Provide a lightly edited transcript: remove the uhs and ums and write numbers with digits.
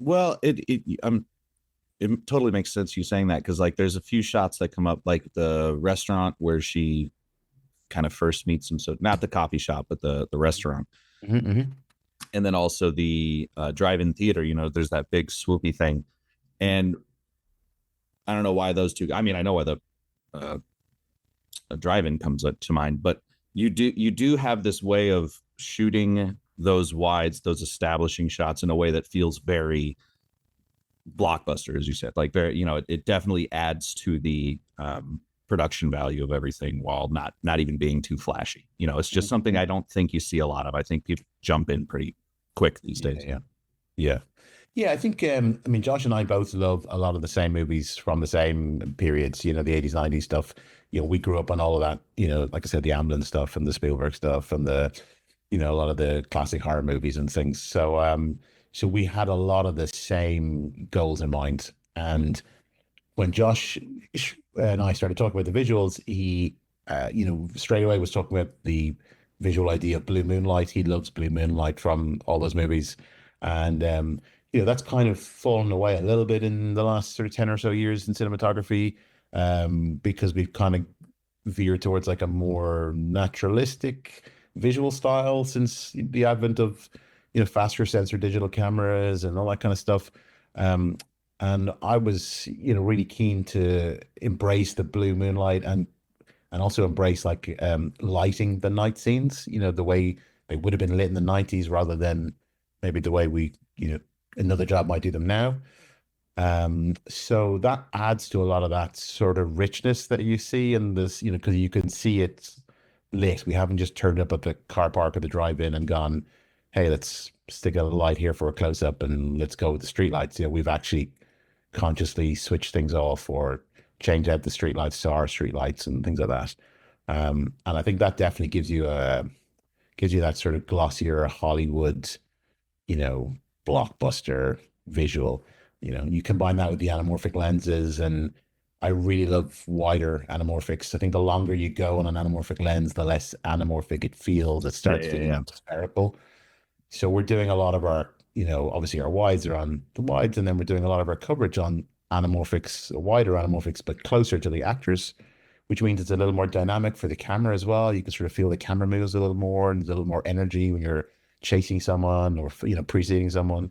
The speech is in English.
Well, it totally makes sense you saying that because like there's a few shots that come up, like the restaurant where she kind of first meets him. So not the coffee shop, but the restaurant, Mm-hmm. and then also the drive-in theater. There's that big swoopy thing, and I don't know why those two. I mean, I know why the uh, drive-in comes to mind, but you do have this way of shooting those wides, those establishing shots in a way that feels very Blockbuster, as you said. Like very, it definitely adds to the production value of everything while not even being too flashy. It's just something I don't think you see a lot of. I think people jump in pretty quick these Yeah, days. yeah, yeah. Yeah, I think I mean Josh and I both love a lot of the same movies from the same periods, the 80s, 90s stuff. We grew up on all of that, like I said, the Amblin stuff and the Spielberg stuff and a lot of the classic horror movies and things. So we had a lot of the same goals in mind. And when Josh and I started talking about the visuals, he, straight away was talking about the visual idea of Blue Moonlight. He loves Blue Moonlight from all those movies. And, that's kind of fallen away a little bit in the last sort of 10 or so years in cinematography, because we've kind of veered towards like a more naturalistic visual style since the advent of, faster sensor digital cameras and all that kind of stuff. Um, and I was, really keen to embrace the blue moonlight and also embrace like lighting the night scenes, the way they would have been lit in the 90s rather than maybe the way we, another job might do them now. So that adds to a lot of that sort of richness that you see in this, because you can see it lit. We haven't just turned up at the car park or the drive-in and gone, hey, let's stick a light here for a close-up and let's go with the street lights. We've actually consciously switch things off or change out the street lights to our street lights and things like that. And I think that definitely gives you that sort of glossier Hollywood, you know, blockbuster visual. You combine that with the anamorphic lenses, and I really love wider anamorphics. I think the longer you go on an anamorphic lens, the less anamorphic it feels. It Yeah, starts yeah, feeling yeah. more spherical. So we're doing a lot of our, obviously our wides are on the wides, and then we're doing a lot of our coverage on anamorphics, wider anamorphics, but closer to the actors, which means it's a little more dynamic for the camera as well. You can sort of feel the camera moves a little more, and there's a little more energy when you're chasing someone or preceding someone.